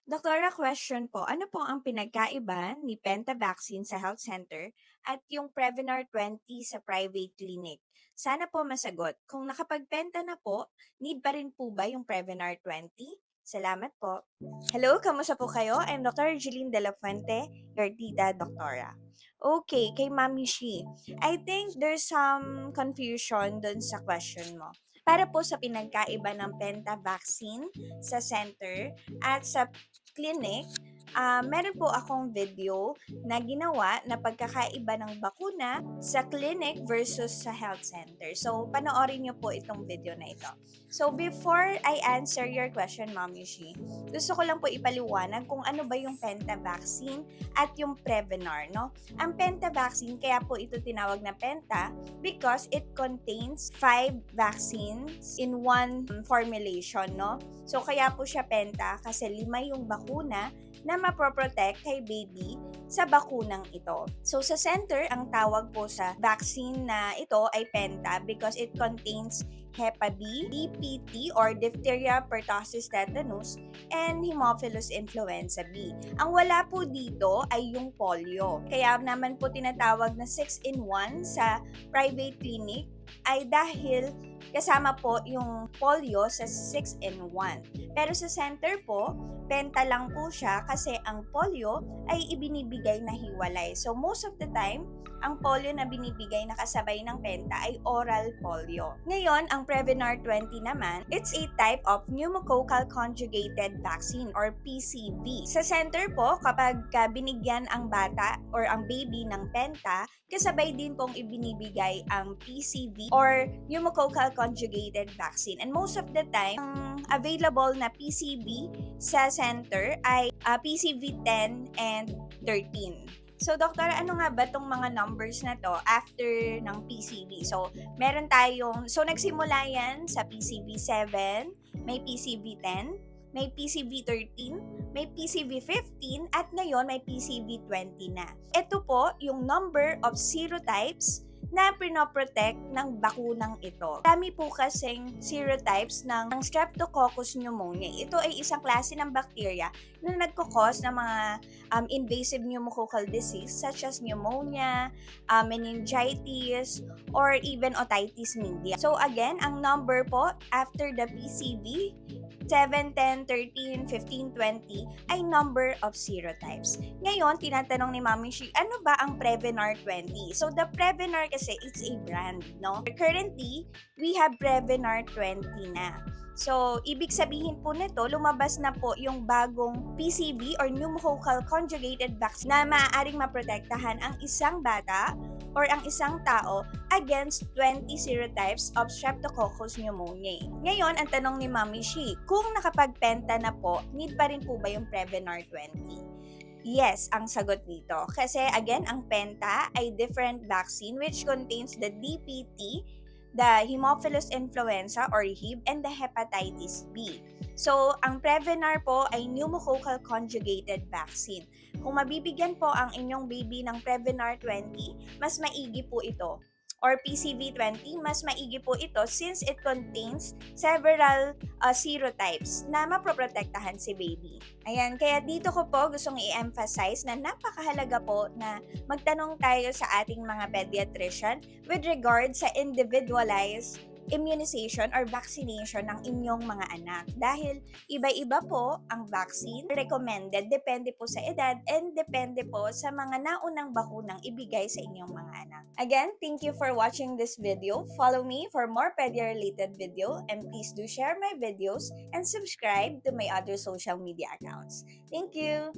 Doktora, question po, ano po ang pinagkaiba ni Penta vaccine sa health center at yung Prevnar 20 sa private clinic? Sana po masagot. Kung nakapagpenta na po, need pa rin po ba yung Prevnar 20? Salamat po. Hello, kamusta po kayo? I'm Dr. Jeline De La Fuente, your tita doktora. Okay, kay Mami Shi. I think there's some confusion dun sa question mo. Para po sa pinagkaiba ng Penta vaccine sa center at sa clinic, meron po akong video na ginawa na pagkakaiba ng bakuna sa clinic versus sa health center. So, panoorin niyo po itong video na ito. So, before I answer your question, Ma'am Yushi, gusto ko lang po ipaliwanag kung ano ba yung Penta vaccine at yung Prevnar, no? Ang Penta vaccine, kaya po ito tinawag na Penta because it contains 5 vaccines in one formulation, no? So, kaya po siya Penta kasi 5 yung bakuna na maproprotect kay baby sa bakunang ito. So, sa center, ang tawag po sa vaccine na ito ay Penta because it contains Hepa B, DPT or diphtheria, pertussis, tetanus, and Haemophilus influenza B. Ang wala po dito ay yung polio. Kaya naman po tinatawag na 6-in-1 sa private clinic ay dahil kasama po yung polio sa 6-in-1. Pero sa center po, Penta lang po siya kasi ang polio ay ibinibigay na hiwalay. So most of the time, ang polio na binibigay na kasabay ng Penta ay oral polio. Ngayon, ang Prevnar 20 naman, it's a type of pneumococcal conjugated vaccine or PCV. Sa center po, kapag binigyan ang bata or ang baby ng Penta, kasabay din pong ibinibigay ang PCV or pneumococcal conjugated vaccine. And most of the time, ang available na PCV sa center ay PCV 10 and 13. So, doktor, ano nga ba tong mga numbers na to after ng PCV? So, meron tayong, so nagsimula yan sa PCV 7, may PCV 10, may PCV 13, may PCV 15, at ngayon may PCV 20 na. Ito po yung number of serotypes na pinoprotect ng bakunang ito. Dami po kasing serotypes ng Streptococcus pneumoniae. Ito ay isang klase ng bacteria na nagkakos ng mga invasive pneumococcal disease such as pneumonia, meningitis, or even otitis media. So again, ang number po after the PCV 7, 10, 13, 15, 20 ay number of serotypes. Ngayon, tinatanong ni Mami Shi, ano ba ang Prevnar 20? So, the Prevnar kasi, it's a brand, no? Currently, we have Prevnar 20 na. So, ibig sabihin po nito, lumabas na po yung bagong PCV or pneumococcal conjugated vaccine na maaaring maprotektahan ang isang bata or ang isang tao against 20 serotypes of Streptococcus pneumoniae. Ngayon, ang tanong ni Mami Shi, kung nakapagpenta na po, need pa rin po ba yung Prevnar 20? Yes, ang sagot dito. Kasi again, ang Penta ay different vaccine which contains the DPT, the Haemophilus influenza or HIB, and the hepatitis B. So, ang Prevnar po ay pneumococcal conjugated vaccine. Kung mabibigyan po ang inyong baby ng Prevnar 20, mas maigi po ito. Or PCV 20, mas maigi po ito since it contains several serotypes na maproprotektahan si baby. Ayan, kaya dito ko po gustong i-emphasize na napakahalaga po na magtanong tayo sa ating mga pediatrician with regard sa individualized immunization or vaccination ng inyong mga anak. Dahil iba-iba po ang vaccine recommended, depende po sa edad and depende po sa mga naunang bakunang ibigay sa inyong mga anak. Again, thank you for watching this video. Follow me for more pedia-related video and please do share my videos and subscribe to my other social media accounts. Thank you!